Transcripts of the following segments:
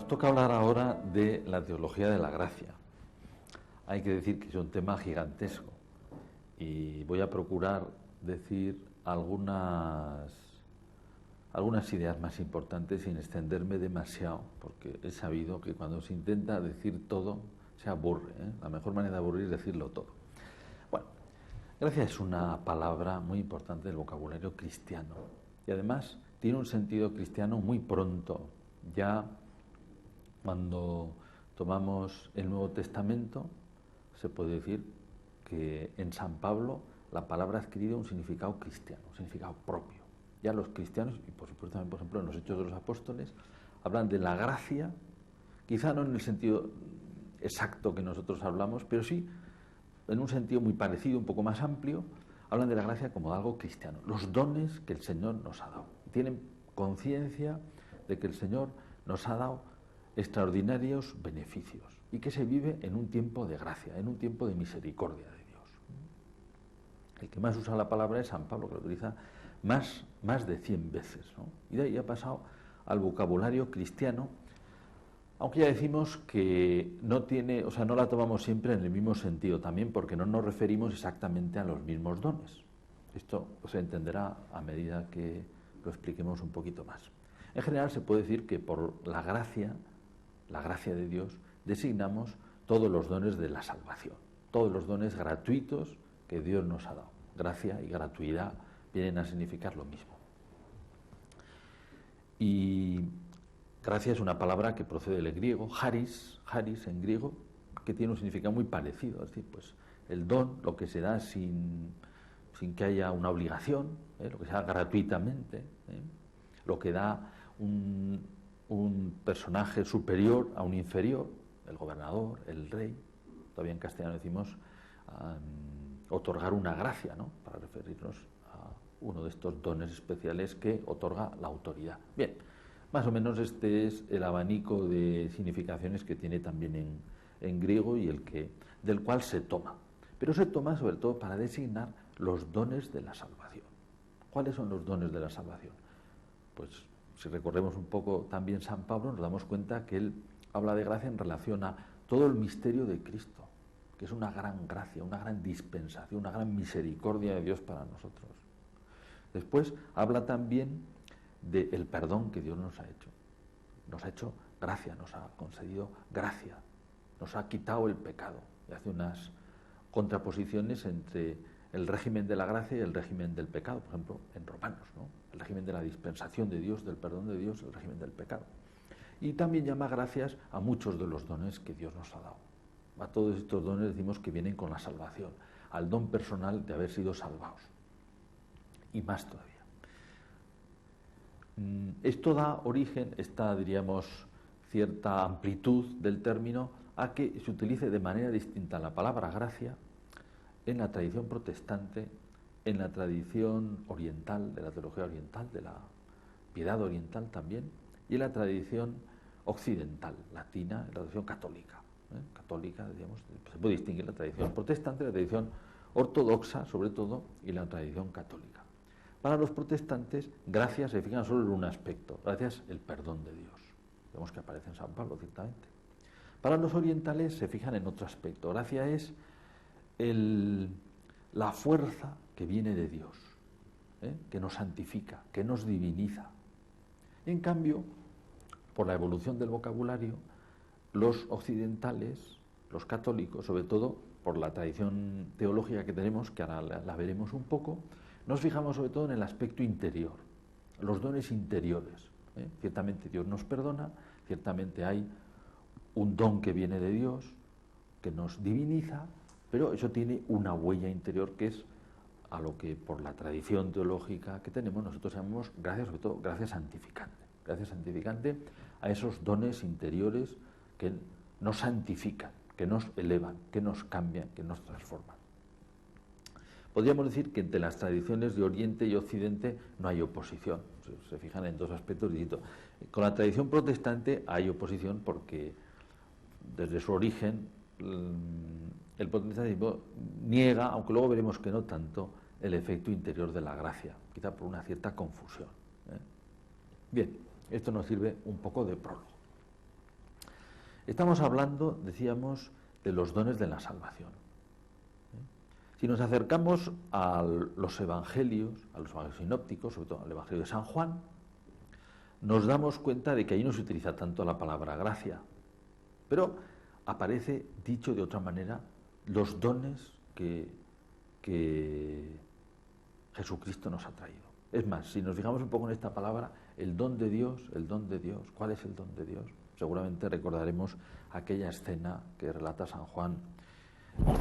toca hablar ahora de la teología de la gracia. Hay que decir que es un tema gigantesco y voy a procurar decir algunas ideas más importantes sin extenderme demasiado, porque he sabido que cuando se intenta decir todo se aburre, ¿eh? La mejor manera de aburrir es decirlo todo. Bueno, gracia es una palabra muy importante del vocabulario cristiano y además tiene un sentido cristiano muy pronto. Ya cuando tomamos el Nuevo Testamento se puede decir que en San Pablo la palabra ha adquirido un significado cristiano, un significado propio. Ya los cristianos, y por supuesto también, por ejemplo, en los Hechos de los Apóstoles, hablan de la gracia, quizá no en el sentido exacto que nosotros hablamos, pero sí en un sentido muy parecido, un poco más amplio, hablan de la gracia como algo cristiano, los dones que el Señor nos ha dado. Tienen conciencia de que el Señor nos ha dado extraordinarios beneficios y que se vive en un tiempo de gracia, en un tiempo de misericordia de Dios. El que más usa la palabra es San Pablo, que lo utiliza más de 100 veces, ¿no? Y de ahí ha pasado al vocabulario cristiano, aunque ya decimos que no tiene, o sea, no la tomamos siempre en el mismo sentido, también porque no nos referimos exactamente a los mismos dones. Esto se entenderá a medida que lo expliquemos un poquito más. En general se puede decir que por la gracia de Dios, designamos todos los dones de la salvación, todos los dones gratuitos que Dios nos ha dado. Gracia y gratuidad vienen a significar lo mismo. Y gracia es una palabra que procede del griego, charis en griego, que tiene un significado muy parecido, es decir, pues el don, lo que se da sin que haya una obligación, lo que se da gratuitamente, lo que da un personaje superior a un inferior, el gobernador, el rey. Todavía en castellano decimos otorgar una gracia, ¿no?, para referirnos a uno de estos dones especiales que otorga la autoridad. Bien, más o menos este es el abanico de significaciones que tiene también en griego y del cual se toma. Pero se toma sobre todo para designar los dones de la salvación. ¿Cuáles son los dones de la salvación? Pues si recorremos un poco también San Pablo, nos damos cuenta que él habla de gracia en relación a todo el misterio de Cristo, que es una gran gracia, una gran dispensación, una gran misericordia de Dios para nosotros. Después habla también del perdón que Dios nos ha hecho. Nos ha hecho gracia, nos ha concedido gracia, nos ha quitado el pecado. Y hace unas contraposiciones entre el régimen de la gracia y el régimen del pecado, por ejemplo, en Romanos, ¿no? El régimen de la dispensación de Dios, del perdón de Dios, el régimen del pecado. Y también llama gracias a muchos de los dones que Dios nos ha dado. A todos estos dones decimos que vienen con la salvación, al don personal de haber sido salvados. Y más todavía. Esto da origen, diríamos, cierta amplitud del término, a que se utilice de manera distinta la palabra gracia en la tradición protestante, en la tradición oriental, de la teología oriental, de la piedad oriental también, y en la tradición occidental, latina, en la tradición católica. Católica, digamos, se puede distinguir la tradición protestante, la tradición ortodoxa, sobre todo, y la tradición católica. Para los protestantes, gracia se fijan solo en un aspecto, gracia es el perdón de Dios. Vemos que aparece en San Pablo, ciertamente. Para los orientales se fijan en otro aspecto, gracia es la fuerza que viene de Dios, que nos santifica, que nos diviniza. En cambio, por la evolución del vocabulario, los occidentales, los católicos, sobre todo por la tradición teológica que tenemos, que ahora la veremos un poco, nos fijamos sobre todo en el aspecto interior, los dones interiores. Ciertamente Dios nos perdona, ciertamente hay un don que viene de Dios, que nos diviniza, pero eso tiene una huella interior que es a lo que por la tradición teológica que tenemos nosotros llamamos gracia, sobre todo gracia santificante a esos dones interiores que nos santifican, que nos elevan, que nos cambian, que nos transforman. Podríamos decir que entre las tradiciones de Oriente y Occidente no hay oposición, se fijan en dos aspectos distintos. Con la tradición protestante hay oposición porque desde su origen el protestantismo niega, aunque luego veremos que no tanto, el efecto interior de la gracia, quizá por una cierta confusión. Bien, esto nos sirve un poco de prólogo. Estamos hablando, decíamos, de los dones de la salvación. Si nos acercamos a los evangelios sinópticos, sobre todo al Evangelio de San Juan, nos damos cuenta de que ahí no se utiliza tanto la palabra gracia, pero aparece, dicho de otra manera, los dones que Jesucristo nos ha traído. Es más, si nos fijamos un poco en esta palabra, el don de Dios, ¿cuál es el don de Dios? Seguramente recordaremos aquella escena que relata San Juan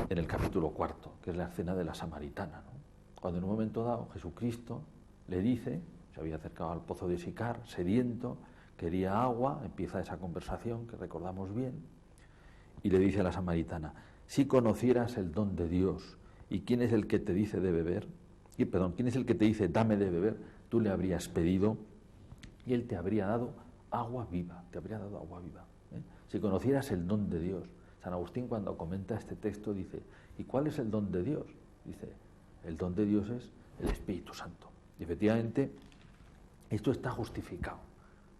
en el capítulo 4, que es la escena de la samaritana, ¿no? Cuando en un momento dado Jesucristo le dice, se había acercado al pozo de Sicar, sediento, quería agua, empieza esa conversación que recordamos bien, y le dice a la samaritana: si conocieras el don de Dios y quién es el que te dice de beber, quién es el que te dice dame de beber, tú le habrías pedido y él te habría dado agua viva, ¿eh? Si conocieras el don de Dios. San Agustín, cuando comenta este texto, dice: ¿y cuál es el don de Dios? Dice: el don de Dios es el Espíritu Santo. Y efectivamente, esto está justificado,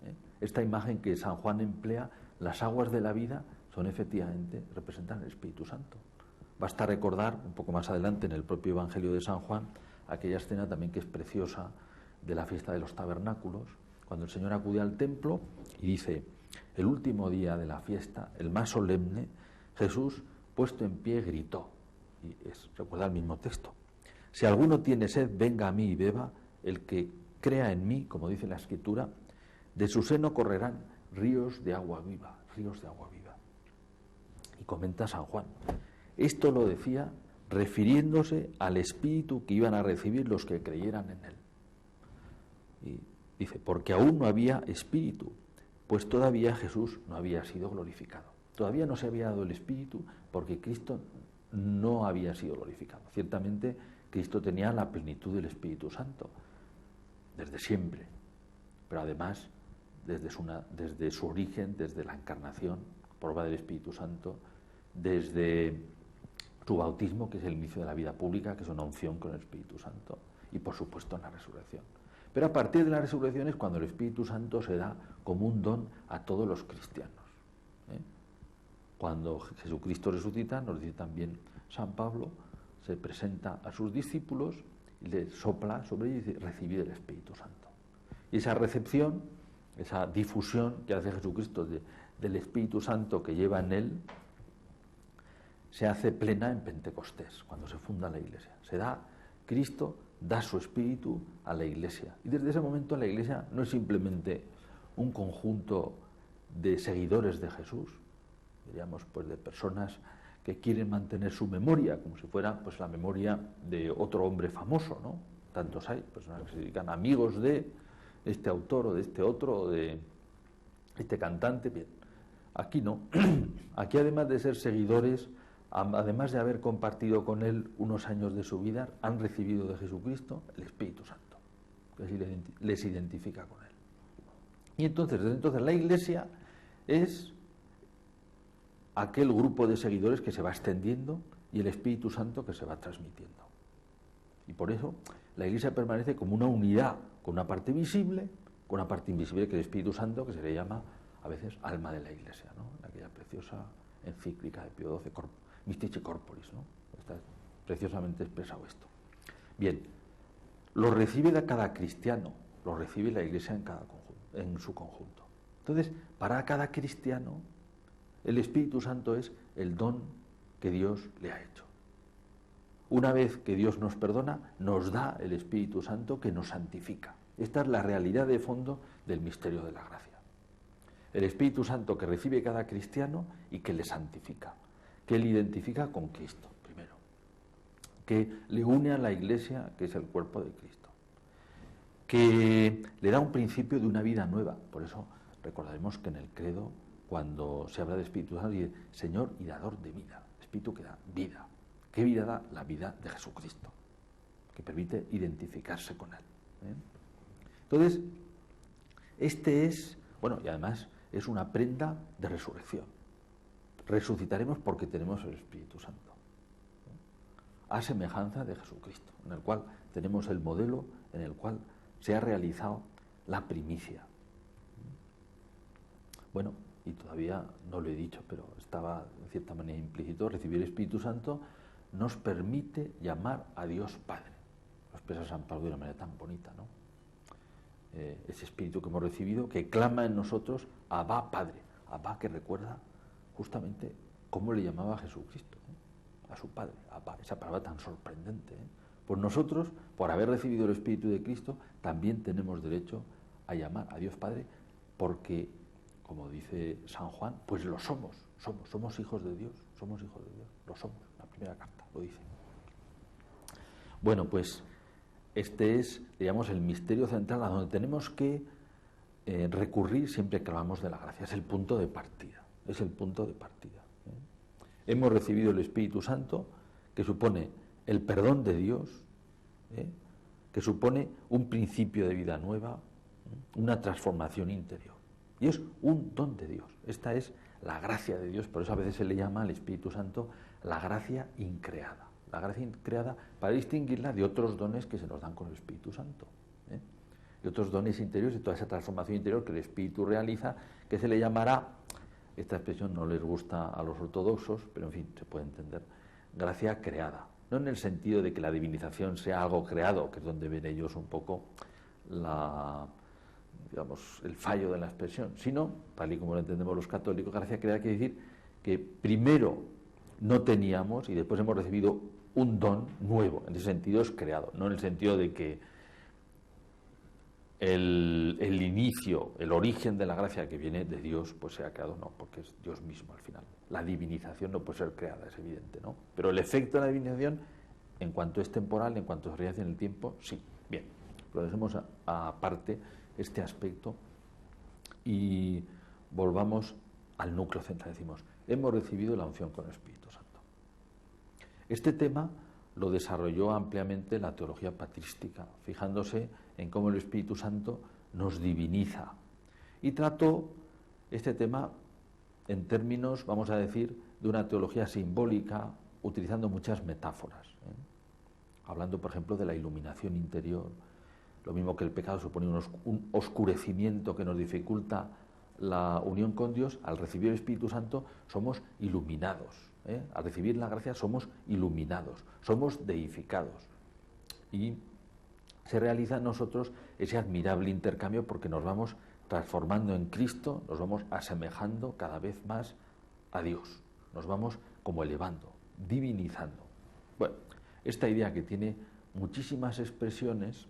¿eh? Esta imagen que San Juan emplea, las aguas de la vida, son efectivamente, representan el Espíritu Santo. Basta recordar, un poco más adelante en el propio Evangelio de San Juan, aquella escena también que es preciosa de la fiesta de los tabernáculos, cuando el Señor acude al templo y dice: el último día de la fiesta, el más solemne, Jesús, puesto en pie, gritó, y recuerda el mismo texto: si alguno tiene sed, venga a mí y beba, el que crea en mí, como dice la Escritura, de su seno correrán ríos de agua viva. Y comenta San Juan: esto lo decía refiriéndose al Espíritu que iban a recibir los que creyeran en él. Y dice: porque aún no había Espíritu, pues todavía Jesús no había sido glorificado. Todavía no se había dado el Espíritu porque Cristo no había sido glorificado. Ciertamente Cristo tenía la plenitud del Espíritu Santo desde siempre, pero además desde su origen, desde la encarnación por obra del Espíritu Santo, desde su bautismo, que es el inicio de la vida pública, que es una unción con el Espíritu Santo, y por supuesto en la resurrección. Pero a partir de la resurrección es cuando el Espíritu Santo se da como un don a todos los cristianos, ¿eh? Cuando Jesucristo resucita, nos dice también San Pablo, se presenta a sus discípulos y les sopla sobre ellos y dice: recibid el Espíritu Santo. Y esa recepción, esa difusión que hace Jesucristo del Espíritu Santo que lleva en él, se hace plena en Pentecostés, cuando se funda la Iglesia. Cristo da su Espíritu a la Iglesia. Y desde ese momento la Iglesia no es simplemente un conjunto de seguidores de Jesús, diríamos, pues de personas que quieren mantener su memoria, como si fuera pues la memoria de otro hombre famoso, ¿no? Tantos hay, personas que se dedican amigos de este autor o de este otro, o de este cantante. Bien, aquí no. Aquí, además de ser seguidores, además de haber compartido con él unos años de su vida, han recibido de Jesucristo el Espíritu Santo, que así les identifica con él. Y entonces, desde entonces, la Iglesia es aquel grupo de seguidores que se va extendiendo y el Espíritu Santo que se va transmitiendo. Y por eso la Iglesia permanece como una unidad, con una parte visible, con una parte invisible, que es el Espíritu Santo, que se le llama a veces alma de la Iglesia, ¿no? En aquella preciosa encíclica de Pío XII, Mystici Corporis, ¿no? Está preciosamente expresado esto. Bien, lo recibe de cada cristiano, lo recibe la Iglesia en su conjunto. Entonces, para cada cristiano, el Espíritu Santo es el don que Dios le ha hecho. Una vez que Dios nos perdona, nos da el Espíritu Santo que nos santifica. Esta es la realidad de fondo del misterio de la gracia. El Espíritu Santo que recibe cada cristiano y que le santifica, que le identifica con Cristo, primero, que le une a la Iglesia, que es el cuerpo de Cristo, que le da un principio de una vida nueva. Por eso recordaremos que en el credo, cuando se habla de Espíritu Santo, dice: Señor y dador de vida, Espíritu que da vida. ¿Qué vida da? La vida de Jesucristo, que permite identificarse con él, ¿eh? Entonces, este es, bueno, y además es una prenda de resurrección. Resucitaremos porque tenemos el Espíritu Santo, a semejanza de Jesucristo, en el cual tenemos el modelo en el cual se ha realizado la primicia. Bueno, y todavía no lo he dicho, pero estaba en cierta manera implícito, recibir el Espíritu Santo nos permite llamar a Dios Padre. Lo expresa San Pablo de una manera tan bonita, ¿no? Ese Espíritu que hemos recibido, que clama en nosotros, Abba Padre. Abba, que recuerda justamente cómo le llamaba a Jesucristo, a su Padre, Abba, esa palabra tan sorprendente. Pues nosotros, por haber recibido el Espíritu de Cristo, también tenemos derecho a llamar a Dios Padre, porque, como dice San Juan, pues lo somos hijos de Dios, lo somos, la primera carta lo dice. Bueno, pues este es, digamos, el misterio central a donde tenemos que recurrir siempre que hablamos de la gracia, es el punto de partida, Hemos recibido el Espíritu Santo, que supone el perdón de Dios, que supone un principio de vida nueva, una transformación interior. Y es un don de Dios. Esta es la gracia de Dios, por eso a veces se le llama al Espíritu Santo la gracia increada. La gracia increada para distinguirla de otros dones que se nos dan con el Espíritu Santo. De otros dones interiores, de toda esa transformación interior que el Espíritu realiza, que se le llamará, esta expresión no les gusta a los ortodoxos, pero en fin, se puede entender, gracia creada. No en el sentido de que la divinización sea algo creado, que es donde ven ellos un poco el fallo de la expresión, sino, tal y como lo entendemos los católicos, gracia creada quiere decir que primero no teníamos y después hemos recibido un don nuevo, en ese sentido es creado, no en el sentido de que el inicio, el origen de la gracia que viene de Dios, pues sea creado, no, porque es Dios mismo al final. La divinización no puede ser creada, es evidente, ¿no? Pero el efecto de la divinización, en cuanto es temporal, en cuanto se realiza en el tiempo, sí. Bien, lo dejemos aparte este aspecto y volvamos al núcleo central. Decimos, hemos recibido la unción con el Espíritu Santo. Este tema lo desarrolló ampliamente la teología patrística, fijándose en cómo el Espíritu Santo nos diviniza. Y trató este tema en términos, vamos a decir, de una teología simbólica, utilizando muchas metáforas. Hablando, por ejemplo, de la iluminación interior, lo mismo que el pecado supone un oscurecimiento que nos dificulta la unión con Dios, al recibir el Espíritu Santo somos iluminados. Al recibir la gracia somos iluminados, somos deificados. Y se realiza en nosotros ese admirable intercambio porque nos vamos transformando en Cristo, nos vamos asemejando cada vez más a Dios, nos vamos como elevando, divinizando. Bueno, esta idea que tiene muchísimas expresiones,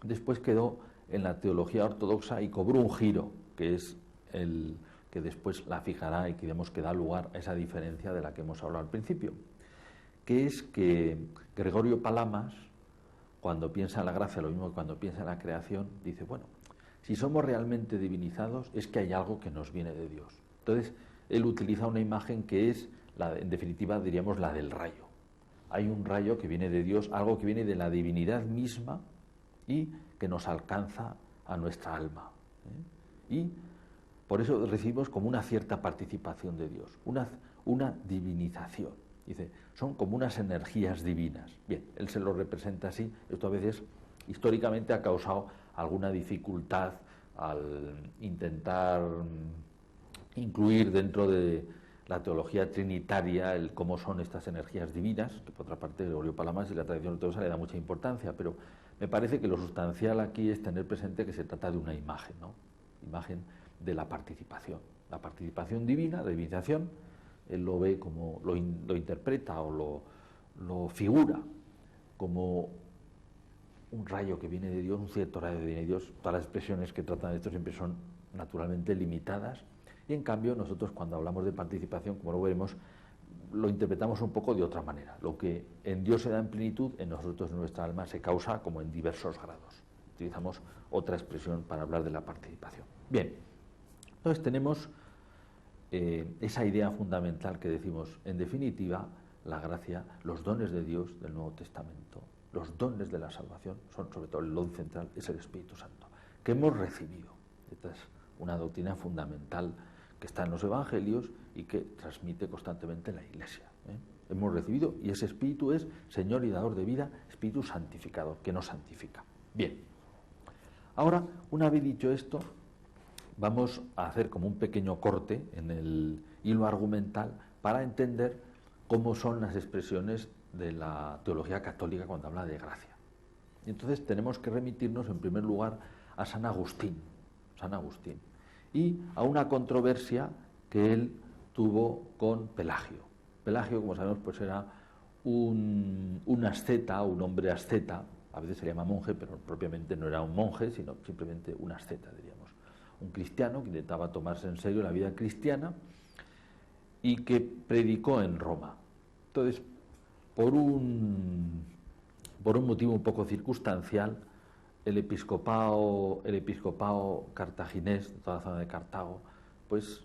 después quedó en la teología ortodoxa y cobró un giro, que es el que después la fijará y que digamos que da lugar a esa diferencia de la que hemos hablado al principio, que es que Gregorio Palamas, cuando piensa en la gracia, lo mismo que cuando piensa en la creación, dice, bueno, si somos realmente divinizados es que hay algo que nos viene de Dios. Entonces, él utiliza una imagen que es, en definitiva, diríamos la del rayo. Hay un rayo que viene de Dios, algo que viene de la divinidad misma y que nos alcanza a nuestra alma. Y por eso recibimos como una cierta participación de Dios, una divinización. Dice, son como unas energías divinas. Bien, él se lo representa así. Esto a veces históricamente ha causado alguna dificultad al intentar incluir dentro de la teología trinitaria el cómo son estas energías divinas, que por otra parte Gregorio Palamas y la tradición ortodoxa le da mucha importancia, pero me parece que lo sustancial aquí es tener presente que se trata de una imagen, ¿no? Imagen de la participación divina, la divinización. Él lo ve como, lo interpreta o lo figura como un rayo que viene de Dios, un cierto rayo que viene de Dios. Todas las expresiones que tratan de esto siempre son naturalmente limitadas, y en cambio nosotros cuando hablamos de participación, como lo veremos, lo interpretamos un poco de otra manera. Lo que en Dios se da en plenitud, en nosotros, en nuestra alma, se causa como en diversos grados. Utilizamos otra expresión para hablar de la participación. Bien, entonces tenemos esa idea fundamental que decimos, en definitiva, la gracia, los dones de Dios del Nuevo Testamento, los dones de la salvación, son sobre todo el don central, es el Espíritu Santo, que hemos recibido. Esta es una doctrina fundamental que está en los Evangelios y que transmite constantemente la Iglesia. Hemos recibido, y ese Espíritu es Señor y dador de vida, Espíritu santificador, que nos santifica. Bien, ahora, una vez dicho esto, vamos a hacer como un pequeño corte en el hilo argumental para entender cómo son las expresiones de la teología católica cuando habla de gracia. Y entonces tenemos que remitirnos en primer lugar a San Agustín, y a una controversia que él tuvo con Pelagio. Pelagio, como sabemos, pues era un asceta, un hombre asceta, a veces se llama monje, pero propiamente no era un monje, sino simplemente un asceta, diríamos. Un cristiano que intentaba tomarse en serio la vida cristiana y que predicó en Roma. Entonces, por un motivo un poco circunstancial, el episcopado cartaginés, de toda la zona de Cartago, pues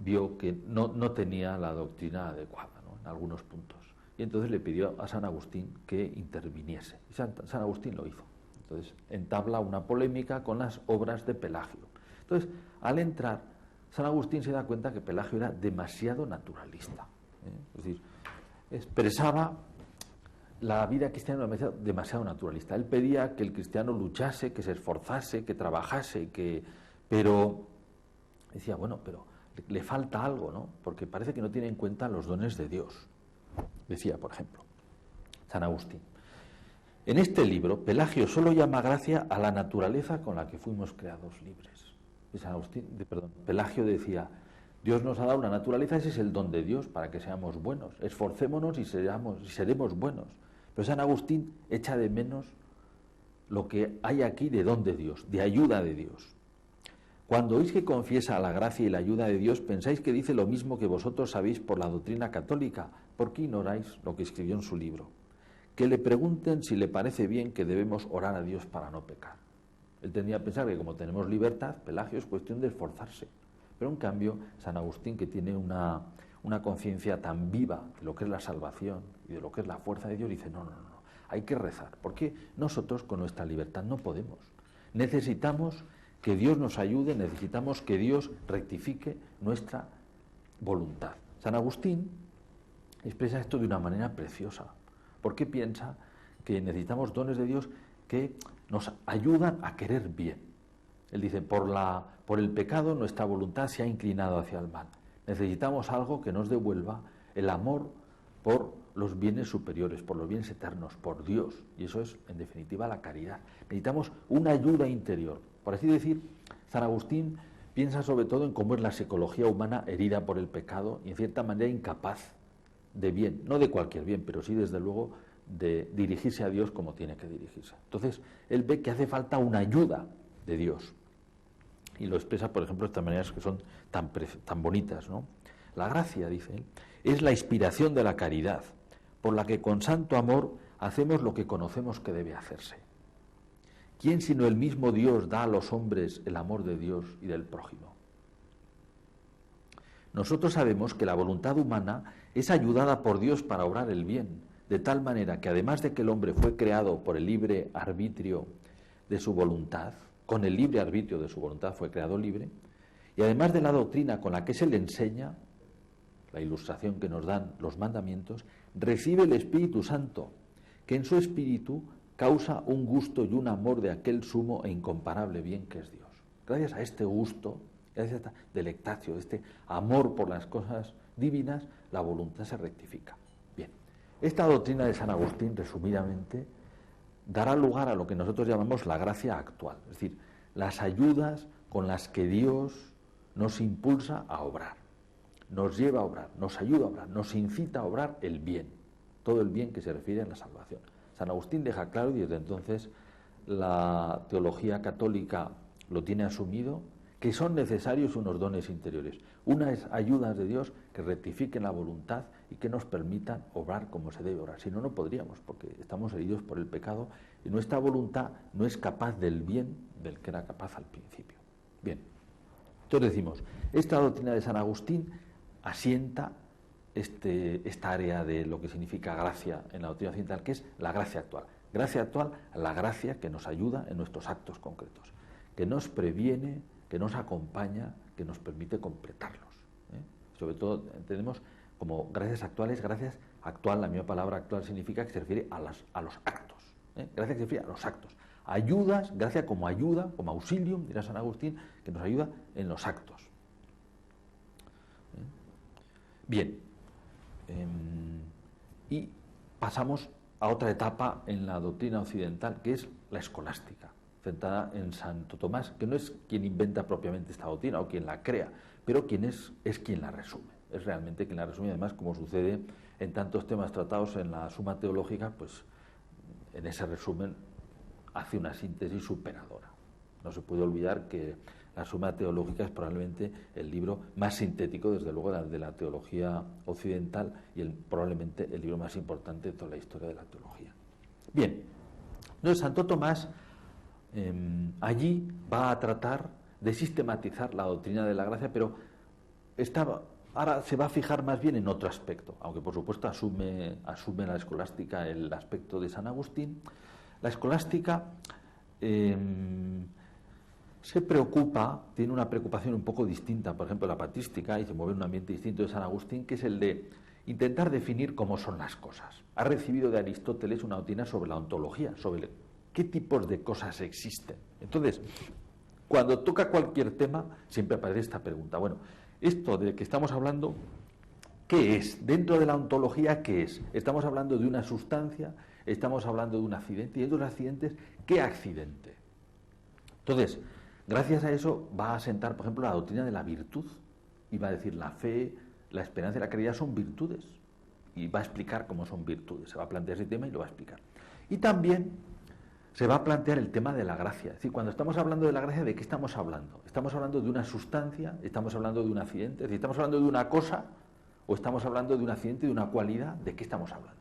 vio que no tenía la doctrina adecuada, ¿no?, en algunos puntos. Y entonces le pidió a San Agustín que interviniese. Y San Agustín lo hizo. Entonces entabla una polémica con las obras de Pelagio. Entonces, al entrar, San Agustín se da cuenta que Pelagio era demasiado naturalista. Es decir, expresaba la vida cristiana demasiado naturalista. Él pedía que el cristiano luchase, que se esforzase, que trabajase, pero decía, bueno, pero le falta algo, ¿no? Porque parece que no tiene en cuenta los dones de Dios. Decía, por ejemplo, San Agustín: en este libro, Pelagio solo llama gracia a la naturaleza con la que fuimos creados libres. Y Pelagio decía: Dios nos ha dado una naturaleza, ese es el don de Dios para que seamos buenos. Esforcémonos y seremos buenos. Pero San Agustín echa de menos lo que hay aquí de don de Dios, de ayuda de Dios. Cuando oís que confiesa la gracia y la ayuda de Dios, pensáis que dice lo mismo que vosotros sabéis por la doctrina católica. ¿Por qué ignoráis lo que escribió en su libro? Que le pregunten si le parece bien que debemos orar a Dios para no pecar. Él tendría que pensar que como tenemos libertad, Pelagio es cuestión de esforzarse. Pero en cambio, San Agustín, que tiene una conciencia tan viva de lo que es la salvación y de lo que es la fuerza de Dios, dice, no, hay que rezar, porque nosotros con nuestra libertad no podemos. Necesitamos que Dios nos ayude, necesitamos que Dios rectifique nuestra voluntad. San Agustín expresa esto de una manera preciosa, porque piensa que necesitamos dones de Dios que nos ayudan a querer bien. Él dice, por el pecado nuestra voluntad se ha inclinado hacia el mal. Necesitamos algo que nos devuelva el amor por los bienes superiores, por los bienes eternos, por Dios. Y eso es, en definitiva, la caridad. Necesitamos una ayuda interior. Por así decir, San Agustín piensa sobre todo en cómo es la psicología humana herida por el pecado y en cierta manera incapaz de bien, no de cualquier bien, pero sí desde luego de dirigirse a Dios como tiene que dirigirse. Entonces, él ve que hace falta una ayuda de Dios. Y lo expresa, por ejemplo, de estas maneras que son tan bonitas, ¿no? La gracia, dice él, es la inspiración de la caridad, por la que con santo amor hacemos lo que conocemos que debe hacerse. ¿Quién sino el mismo Dios da a los hombres el amor de Dios y del prójimo? Nosotros sabemos que la voluntad humana es ayudada por Dios para obrar el bien, de tal manera que además de que el hombre fue creado por el libre arbitrio de su voluntad, con el libre arbitrio de su voluntad fue creado libre, y además de la doctrina con la que se le enseña, la ilustración que nos dan los mandamientos, recibe el Espíritu Santo, que en su espíritu causa un gusto y un amor de aquel sumo e incomparable bien que es Dios. Gracias a este gusto, gracias a esta delectatio, este amor por las cosas divinas, la voluntad se rectifica. Bien, esta doctrina de San Agustín, resumidamente, dará lugar a lo que nosotros llamamos la gracia actual, es decir, las ayudas con las que Dios nos impulsa a obrar, nos lleva a obrar, nos ayuda a obrar, nos incita a obrar el bien, todo el bien que se refiere a la salvación. San Agustín deja claro, y desde entonces la teología católica lo tiene asumido, que son necesarios unos dones interiores, unas ayudas de Dios que rectifiquen la voluntad y que nos permitan obrar como se debe obrar. Si no, no podríamos, porque estamos heridos por el pecado y nuestra voluntad no es capaz del bien del que era capaz al principio. Bien, entonces decimos, esta doctrina de San Agustín asienta esta área de lo que significa gracia en la doctrina occidental, que es la gracia actual. Gracia actual, la gracia que nos ayuda en nuestros actos concretos, que nos previene, que nos acompaña, que nos permite completarlos. Sobre todo entendemos como gracias actuales, gracias actual, la misma palabra actual significa que se refiere a los actos. Gracia que se refiere a los actos, Ayudas, gracia como ayuda, como auxilium, dirá San Agustín, que nos ayuda en los actos. Bien, y pasamos a otra etapa en la doctrina occidental, que es la escolástica, centrada en Santo Tomás, que no es quien inventa propiamente esta doctrina o quien la crea, pero quien es quien la resume. Es realmente quien la resume, además, como sucede en tantos temas tratados en la Suma Teológica, pues en ese resumen hace una síntesis superadora. No se puede olvidar que la Suma Teológica es probablemente el libro más sintético, desde luego, de la teología occidental y probablemente el libro más importante de toda la historia de la teología. Bien, entonces Santo Tomás allí va a tratar de sistematizar la doctrina de la gracia, pero ahora se va a fijar más bien en otro aspecto, aunque por supuesto asume la escolástica el aspecto de San Agustín. La escolástica se preocupa, tiene una preocupación un poco distinta, por ejemplo, la patrística, y se mueve en un ambiente distinto de San Agustín, que es el de intentar definir cómo son las cosas. Ha recibido de Aristóteles una doctrina sobre la ontología, sobre qué tipos de cosas existen. Entonces, cuando toca cualquier tema, siempre aparece esta pregunta. Bueno, esto de que estamos hablando, ¿qué es? Dentro de la ontología, ¿qué es? Estamos hablando de una sustancia, estamos hablando de un accidente, y dentro de los accidentes, ¿qué accidente? Entonces, gracias a eso va a asentar, por ejemplo, la doctrina de la virtud, y va a decir la fe, la esperanza y la caridad son virtudes, y va a explicar cómo son virtudes. Se va a plantear ese tema y lo va a explicar. Y también se va a plantear el tema de la gracia. Es decir, cuando estamos hablando de la gracia, ¿de qué estamos hablando? ¿Estamos hablando de una sustancia? ¿Estamos hablando de un accidente? Es decir, ¿estamos hablando de una cosa? ¿O estamos hablando de un accidente, de una cualidad? ¿De qué estamos hablando?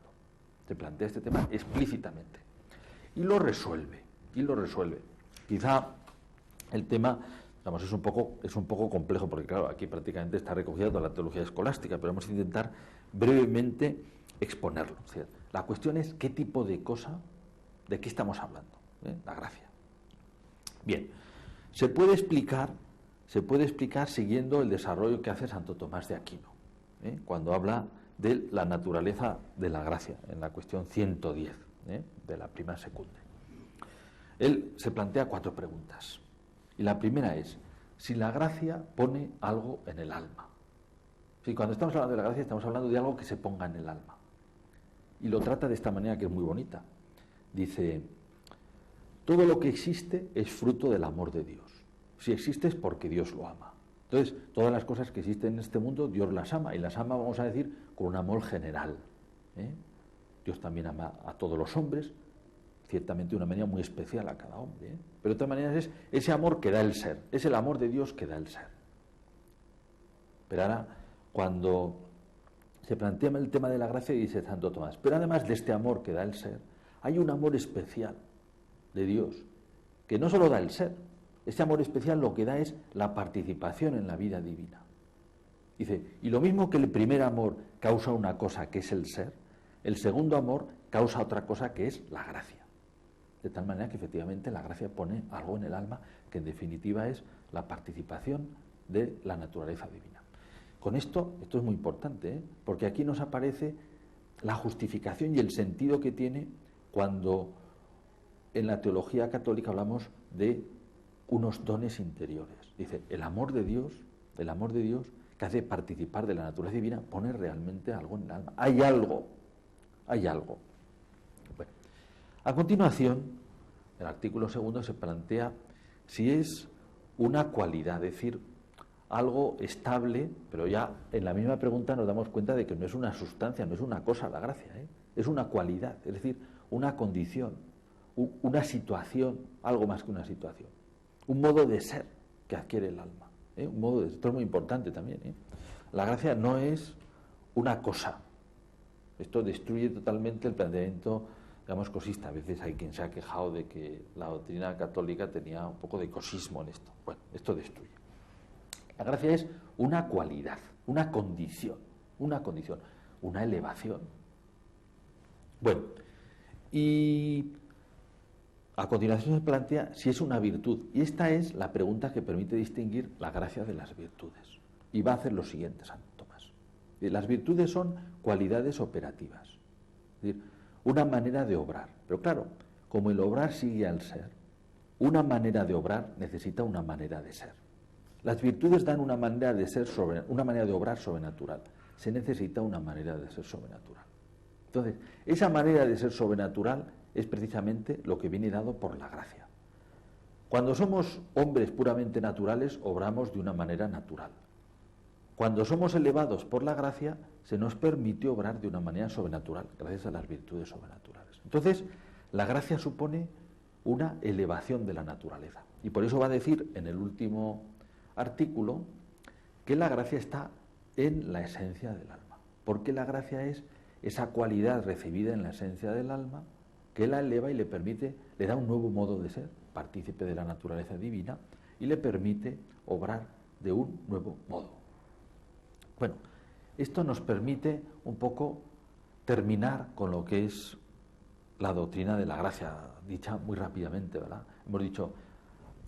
Se plantea este tema explícitamente. Y lo resuelve. Quizá el tema, digamos, es un poco complejo, porque claro, aquí prácticamente está recogida toda la teología escolástica, pero vamos a intentar brevemente exponerlo. O sea, la cuestión es qué tipo de cosa, de qué estamos hablando, la gracia. Bien, se puede explicar siguiendo el desarrollo que hace Santo Tomás de Aquino, cuando habla de la naturaleza de la gracia, en la cuestión 110 de la Prima Secunde. Él se plantea 4 preguntas. Y la primera es, si la gracia pone algo en el alma. Si cuando estamos hablando de la gracia estamos hablando de algo que se ponga en el alma. Y lo trata de esta manera que es muy bonita. Dice, todo lo que existe es fruto del amor de Dios. Si existe es porque Dios lo ama. Entonces, todas las cosas que existen en este mundo, Dios las ama. Y las ama, vamos a decir, con un amor general. Dios también ama a todos los hombres, ciertamente de una manera muy especial a cada hombre, pero de todas maneras es ese amor que da el ser, es el amor de Dios que da el ser. Pero ahora, cuando se plantea el tema de la gracia, dice Santo Tomás, pero además de este amor que da el ser, hay un amor especial de Dios, que no solo da el ser, este amor especial lo que da es la participación en la vida divina. Dice, y lo mismo que el primer amor causa una cosa que es el ser, el segundo amor causa otra cosa que es la gracia. De tal manera que efectivamente la gracia pone algo en el alma que en definitiva es la participación de la naturaleza divina. Con esto es muy importante, porque aquí nos aparece la justificación y el sentido que tiene cuando en la teología católica hablamos de unos dones interiores. Dice, el amor de Dios que hace participar de la naturaleza divina pone realmente algo en el alma. Hay algo. Bueno, a continuación, el artículo 2 se plantea si es una cualidad, es decir, algo estable, pero ya en la misma pregunta nos damos cuenta de que no es una sustancia, no es una cosa la gracia, es una cualidad, es decir, una condición, una situación, algo más que una situación, un modo de ser que adquiere el alma, un modo de ser. Esto es muy importante también. La gracia no es una cosa. Esto destruye totalmente el planteamiento, digamos, cosista. A veces hay quien se ha quejado de que la doctrina católica tenía un poco de cosismo en esto. Bueno, esto destruye. La gracia es una cualidad, una condición, una elevación. Bueno, y a continuación se plantea si es una virtud. Y esta es la pregunta que permite distinguir la gracia de las virtudes. Y va a hacer lo siguiente, Santo Tomás. Las virtudes son cualidades operativas, es decir, una manera de obrar. Pero claro, como el obrar sigue al ser, una manera de obrar necesita una manera de ser. Las virtudes dan una manera de ser una manera de obrar sobrenatural. Se necesita una manera de ser sobrenatural. Entonces, esa manera de ser sobrenatural es precisamente lo que viene dado por la gracia. Cuando somos hombres puramente naturales, obramos de una manera natural. Cuando somos elevados por la gracia, se nos permite obrar de una manera sobrenatural, gracias a las virtudes sobrenaturales. Entonces, la gracia supone una elevación de la naturaleza. Y por eso va a decir en el último artículo que la gracia está en la esencia del alma. Porque la gracia es esa cualidad recibida en la esencia del alma que la eleva y le permite, le da un nuevo modo de ser, partícipe de la naturaleza divina, y le permite obrar de un nuevo modo. Bueno, esto nos permite un poco terminar con lo que es la doctrina de la gracia, dicha muy rápidamente, ¿verdad? Hemos dicho,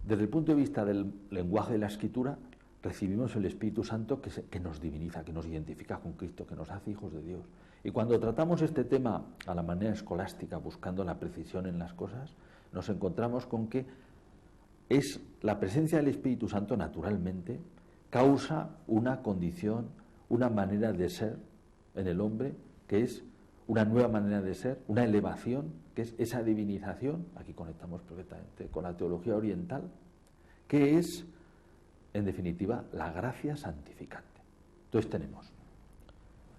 desde el punto de vista del lenguaje de la Escritura, recibimos el Espíritu Santo que nos diviniza, que nos identifica con Cristo, que nos hace hijos de Dios. Y cuando tratamos este tema a la manera escolástica, buscando la precisión en las cosas, nos encontramos con que es la presencia del Espíritu Santo naturalmente causa una condición, una manera de ser en el hombre, que es una nueva manera de ser, una elevación, que es esa divinización, aquí conectamos perfectamente con la teología oriental, que es, en definitiva, la gracia santificante. Entonces tenemos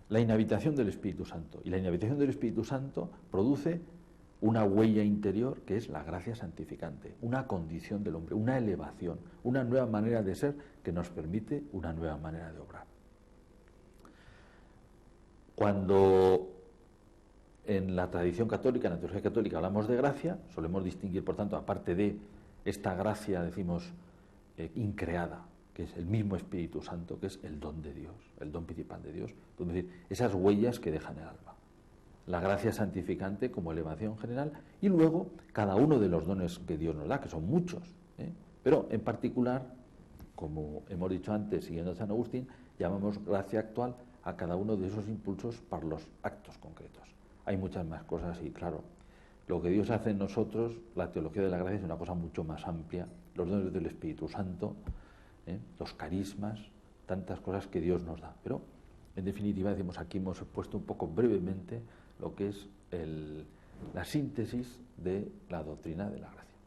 la inhabitación del Espíritu Santo, y la inhabitación del Espíritu Santo produce una huella interior que es la gracia santificante, una condición del hombre, una elevación, una nueva manera de ser que nos permite una nueva manera de obrar. Cuando en la tradición católica, en la teología católica, hablamos de gracia, solemos distinguir, por tanto, aparte de esta gracia, decimos, increada, que es el mismo Espíritu Santo, que es el don de Dios, el don principal de Dios, es decir, esas huellas que dejan el alma. La gracia santificante como elevación general, y luego cada uno de los dones que Dios nos da, que son muchos, pero en particular, como hemos dicho antes, siguiendo a San Agustín, llamamos gracia actual a cada uno de esos impulsos para los actos concretos. Hay muchas más cosas y claro, lo que Dios hace en nosotros, la teología de la gracia es una cosa mucho más amplia, los dones del Espíritu Santo, los carismas, tantas cosas que Dios nos da. Pero en definitiva, decimos, aquí hemos puesto un poco brevemente lo que es la síntesis de la doctrina de la gracia.